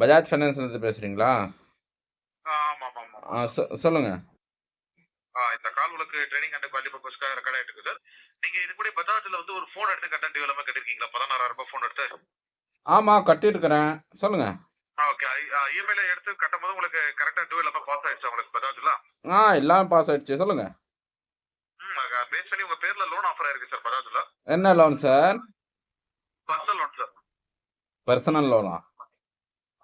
பஜாஜ் ஃபைனான்ஸ்லேருந்து பேசுகிறீங்களா? ஆமாமாமா. சொல்லுங்க. இந்த கால் உங்களுக்கு ட்ரெய்னிங் அண்ட் குவாலிட்டி பர்ப்பஸ்க்காக ரெக்கார்ட் ஆயிட்டு இருக்குது. நீங்க இது கூட பஜாஜ்ல வந்து ஒரு ஃபோன் எடுத்து கட்ட டியூ எல்லாமே கட்டிருக்கீங்களா? ரூ. 16,000 ஃபோன் எடுத்து. ஆமா, கட்டியிருக்கிறேன். சொல்லுங்க. ஓகே. இஎம்ஐல எடுத்து கட்டும்போது உங்களுக்கு கரெக்ட்டா டியூ எல்லாமே பாஸ் ஆயிடுச்சா உங்களுக்கு பஜாஜ்ல? எல்லாமே பாஸ் ஆயிடுச்சு. சொல்லுங்க. பேஸ் பண்ணி உங்க பேர்ல லோன் ஆஃபர் ஆயிருக்கு சார் பஜாஜ்ல. என்ன loan sir? Personal loan sir. Personal லோனா?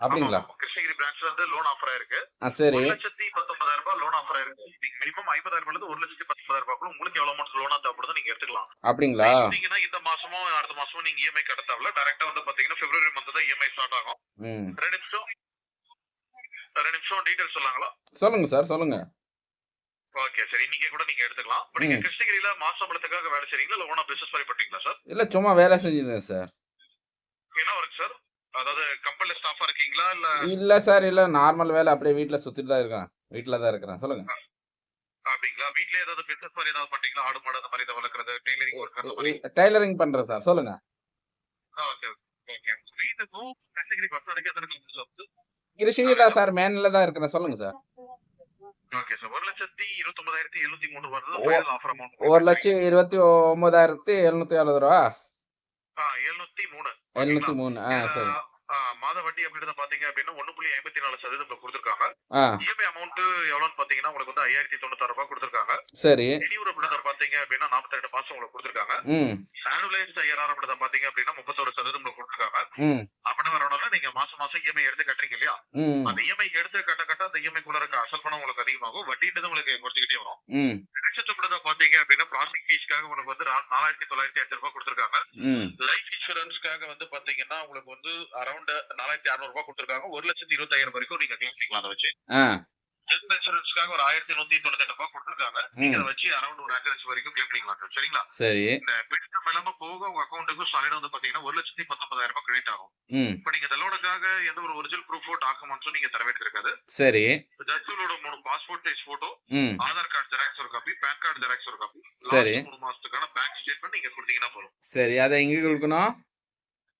அப்படிங்களா? ஆமாமா. கிருஷ்ணகிரி பிரான்ச்ல இருந்து லோன் ஆஃபர் ஆயிருக்கு. சரி. ரூ. 1,19,000 லோன் ஆஃபர் ஆயிருக்கு. நீங்க மினிமம் ரூ. 50,000 ரூ. 1,19,000 உங்களுக்கு எவ்வளவு அமௌண்ட் லோனா தேவைப்படுதோ நீங்க எடுத்துக்கலாம். அப்படிங்களா? சொன்னீங்கன்னா இந்த மாசமோ அடுத்த மாசமோ நீங்க இஎம்ஐ கட்ட தேவையில்ல. டைரக்ட்டா வந்து பாத்தீங்கன்னா பிப்ரவரி மந்த் தான் இஎம்ஐ ஸ்டார்ட் ஆகும். 2 நிமிஷம் டீடைல் சொல்லாங்களா? சொல்லுங்க சார், சொல்லுங்க. Okay sir. இன்னைக்கே கூட நீங்க எடுத்துக்கலாம். இப்ப நீங்க கிருஷ்ணகிரியில மாசம்பளத்துக்காக வேலை செய்றீங்களா இல்ல ஓனா பிசினஸ் மாதிரி பண்றீங்களா சார்? இல்ல, சும்மா வேலை செஞ்சிருந்தேன் சார். என்ன ஒர்க் சார்? அதாவது கம்பெனில ஸ்டாஃபா இருக்கீங்களா இல்ல? இல்ல சார், இல்ல, நார்மல் வேலை. அப்படியே வீட்ல சுத்திட்டு தான் இருக்கிறேன். வீட்ல தான் இருக்கிறேன். சொல்லுங்க. அப்படிங்களா? வீட்லயே ஏதாவது பிசினஸ் மாதிரி ஏதாவது பண்றீங்களா? ஆடு மாடு அந்த மாதிரி ஏதாவது வளர்க்கறது, டெய்லரிங் ஒர்க் அந்த மாதிரி? டைலரிங் பண்றேன் சார். சொல்லுங்க. Okay, okay. வீட்டுக்கும் கிருஷ்ணகிரி பஸ் வரைக்கும் எத்தனை கிலோமீட்டர் சார்? கிருஷ்ணகிரி தான் சார், மேன்ல தான் இருக்கிறேன். சொல்லுங்க சார். Okay sir. 1,29,703 வருது ஃபைனல் ஆஃபர் அமௌண்ட். 1,29,770 ரூபா. 703. 703. சரி. மாத வட்டி அப்படின்றத பாத்தீங்க அப்படின்னா 1.54% கொடுத்திருக்காங்க. இஎம்ஐ அமௌண்ட் எவ்வளவுன்னு பாத்தீங்கன்னா உங்களுக்கு வந்து 5,096 ரூபாய் கொடுத்திருக்காங்க. சரி. டெலிவரி அப்படின்றத பாத்தீங்க அப்படின்னா 42 மாசம் உங்களுக்கு கொடுத்திருக்காங்க. ஆனுவலைஸ்ட் ஐஆர்ஆர் அப்படின்றத பாத்தீங்க அப்படின்னா 31% உங்களுக்கு கொடுத்திருக்காங்க. அப்படின்னு வரணும்னா நீங்க மாசம் மாசம் இஎம்ஐ எடுத்து கட்டுறீங்க இல்லையா? அந்த இஎம்ஐ எடுத்து கட்ட அந்த இஎம்ஐ குள்ள இருக்க அசல் பணம் உங்களுக்கு அதிகமாகும். வட்டின்றது உங்களுக்கு குறைஞ்சிக்கிட்டே வரும். லட்சத்துக்குள்ளத பாத்தீங்க அப்படின்னா ப்ராசஸிங் ஃபீஸ்க்காக உங்களுக்கு வந்து 4,905 ரூபாய் கொடுத்திருக்காங்க. லைஃப் இன்சூரன்ஸ்க்காக வந்து பாத்தீங்கன்னா உங்களுக்கு வந்து அரௌண்ட் 4,600 ரூபாய் கொடுத்திருக்காங்க. 1,25,000 வரைக்கும் நீங்க கிளைம் பண்ணிக்கலாம் அதை வச்சு. ஹெல்த் இன்சூரன்ஸ்க்காக ஒரு 1,198 ரூபாய் கொடுத்திருக்காங்க. நீங்க அதை வச்சு அரௌண்ட் ஒரு 5 லட்சம் வரைக்கும் கிளைம் பண்ணிக்கலாம் சார். சரிங்களா? சரி. இந்த பிடிச்சம் இல்லாம போக உங்க அக்கௌண்ட்டுக்கு சாலிடா வந்து பாத்தீங்கன்னா 1,19,000 ரூபாய் கிரெடிட் ஆகும். இப்ப நீங்க இந்த லோனுக்காக எந்த ஒரு ஒரிஜினல் ப்ரூஃபோ டாக்குமெண்ட்ஸோ நீங்க தர வேண்டியது இருக்காது. சரி. ஜஸ்ட் உங்களோட 3 passport size photo, Aadhaar card xerox ஒரு காப்பி, பேன் கார்டு ஜெராக்ஸ் ஒரு காப்பி, சரி, 3 மாசத்துக்கான பேங்க் ஸ்டேட்மெண்ட் நீங்க கொடுத்தீங்கன்னா போதும். சரி. அதை எங்க கொடுக்கணும்?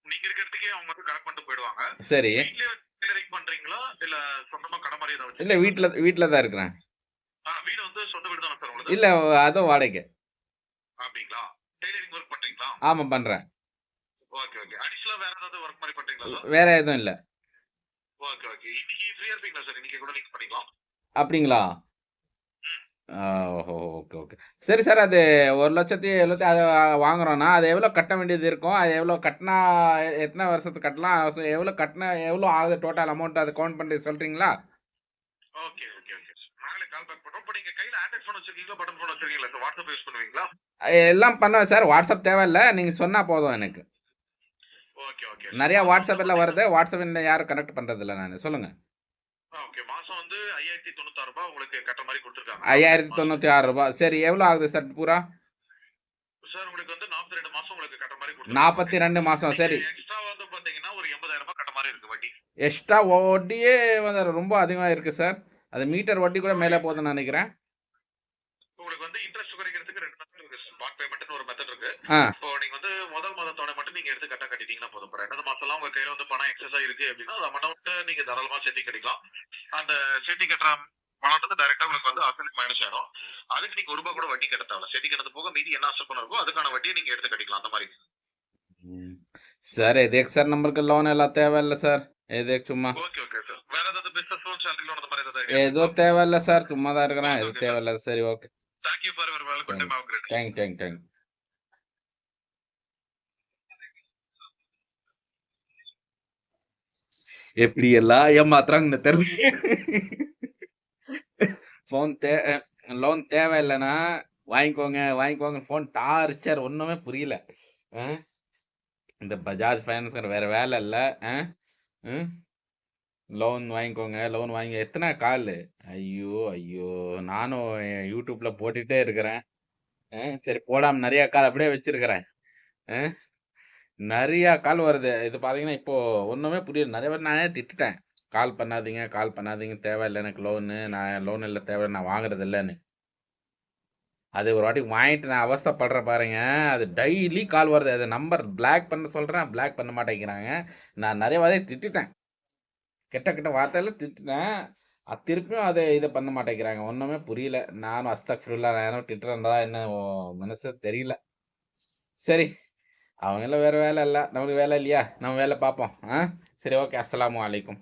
நீங்க இருக்கிறதுக்கே அவங்க வந்து கரெக்ட் பண்ணிட்டு போயிடுவாங்க. சரி. வீட்லயே டெய்லரிங் பண்றீங்களா இல்ல சொந்தமா கடை மாதிரி ஏதாவது? இல்ல, வீட்ல தான் இருக்கிறேன். வீடு வந்து சொந்த வீடு தானே சார் உங்களுக்கு? இல்ல, அதுவும் வாடகை. அப்படிங்களா? டெய்லரிங் ஒர்க் பண்றீங்களா? ஆமா, பண்றேன். Okay, okay. அடிஷனலா வேற ஏதாவது ஒர்க் மாதிரி பண்றீங்களா சார்? வேற எதுவும் இல்ல. Okay, okay. இன்னைக்கு ஃப்ரீயா இருப்பீங்களா சார்? இன்னைக்கு கூட நீங்க பண்ணிக்கலாம். அப்படிங்களா? ஓஹோ! Okay, okay. சரி சார், அது 1,70,000 அத வாங்குறோம்னா, அது எவ்வளோ கட்ட வேண்டியது இருக்கும்? அது எவ்வளோ கட்டினா எத்தனை வருஷத்துக்கு கட்டலாம்? எவ்வளோ கட்டினா எவ்வளோ ஆகுது டோட்டல் அமௌண்ட்? அதை கவுண்ட் பண்ணி சொல்றீங்களா? Okay, okay, okay. நாங்களே கால் பேக் பண்றோம். இப்ப நீங்க கையில ஆண்ட்ராய்ட் ஃபோன் வச்சிருக்கீங்களா? பட்டன் ஃபோன் வச்சிருக்கீங்களா சார்? வாட்ஸ்அப் யூஸ் பண்ணுவீங்களா? எல்லாம் பண்ணுவேன் சார். வாட்ஸ்அப் தேவையில்ல. நீங்க சொன்னா போதும் எனக்கு. Okay, okay. நிறைய வாட்ஸ்அப்ல வருது. வாட்ஸ்அப்ல யாரும் கனெக்ட் பண்றதில்ல நானு. சொல்லுங்க. ஓகே. மாசம் வந்து 5,096 ரூபாய் உங்களுக்கு கட்டுற மாதிரி கொடுத்திருக்காங்க. 5,096 ரூபாய். சரி, எவ்வளோ ஆகுது சார் பூரா? சார் உங்களுக்கு வந்து 42 மாசம் உங்களுக்கு கட்டுற மாதிரி கொடுத்திருக்காங்க. 42 மாசம். சரி. எக்ஸ்ட்ரா வந்து பாத்தீங்கன்னா ஒரு 80,000 ரூபாய் கட்ட மாதிரி இருக்கு வட்டி. எக்ஸ்ட்ரா வட்டியே வந்து ரொம்ப அதிகமா இருக்கு சார். அது மீட்டர் வட்டி கூட மேலே போகுதுன்னு நினைக்கிறேன். உங்களுக்கு வந்து இன்ட்ரெஸ்ட் குறைக்கிறதுக்கு 2 மெத்தட் இருக்கு. ஸ்பாட் பேமெண்ட்னு ஒரு மெத்தட் இருக்கு. இப்போ நீங்க வந்து முதல் மாதத்தோட மட்டும் நீங்க எடுத்து கட்டிட்டீங்கன்னா போதும். ரெண்டாவது மாசம்லாம் உங்க கையில வந்து பணம் எக்ஸஸா இருக்கு அப்படின்னா அந்த அமௌண்ட் நீங்க தாராளமா செட்டி கட்டிக்கலாம். அந்த செட்டி கட்டுற பணம் வந்து டைரக்டா உங்களுக்கு வந்து அசலுக்கு மைனஸ் ஆயிடும். அதுக்கு நீங்க 1 ரூபாய் கூட வட்டி கட்ட தேவையில்ல. செட்டி கட்டது போக மீதி என்ன அசல் பணம் இருக்கோ அதுக்கான வட்டியை நீங்க எடுத்து கட்டிக்கலாம் அந்த மாதிரி. சார், எதுக்கு சார் நம்மளுக்கு லோன் எல்லாம் தேவையில்ல சார். எதுக்கு சும்மா? Okay, okay sir. வேற ஏதாவது பிசினஸ் லோன், சேலரி லோன் அந்த மாதிரி ஏதாவது? எதுவும் தேவையில்ல சார். சும்மா தான் இருக்கிறேன். எதுவும் தேவையில்ல. சரி, okay. Thank you for your welcome. Thank. எப்படி எல்லாம் ஏமாத்துறாங்க இந்த தெரு. லோன் தேவையில்லைன்னா வாங்கிக்கோங்க. Phone torture. ஒன்றுமே புரியல. இந்த பஜாஜ் ஃபைனான்ஸ்ங்கிற வேற வேலை இல்லை. லோன் வாங்கி எத்தனை கால்? ஐயோ, நானும் யூடியூப்ல போட்டுட்டே இருக்கிறேன். சரி, போடாம நிறைய கால் அப்படியே வச்சிருக்கிறேன். நிறைய கால் வருது. இது பார்த்தீங்கன்னா இப்போ ஒன்றுமே புரியல. நிறைய பேர் நானே திட்டுட்டேன். கால் பண்ணாதீங்க, தேவையில்லை எனக்கு லோனு. நான் லோன் இல்லை, தேவை, நான் வாங்குறது இல்லைன்னு. அது ஒரு வாட்டி வாங்கிட்டு நான் அவஸ்தைப்படுறேன் பாருங்க. அது டெய்லி கால் வருது. அது நம்பர் பிளாக் பண்ண சொல்கிறேன், பிளாக் பண்ண மாட்டேங்கிறாங்க. நான் நிறைய வாட்டி திட்டுட்டேன். கெட்ட கெட்ட வார்த்தையில திட்டினேன். திருப்பியும் இதை பண்ண மாட்டேங்கிறாங்க. ஒண்ணுமே புரியல. நானும் அஸ்தக்ஃபிருல்லாஹ் யாரும் திட்டுறதா என்ன மனசு தெரியல. சரி. அவங்கெல்லாம் வேற வேலை இல்ல. நமக்கு வேலை இல்லையா? நம்ம வேலை பார்ப்போம். சரி, ஓகே. அஸ்ஸலாமு அலைக்கும்.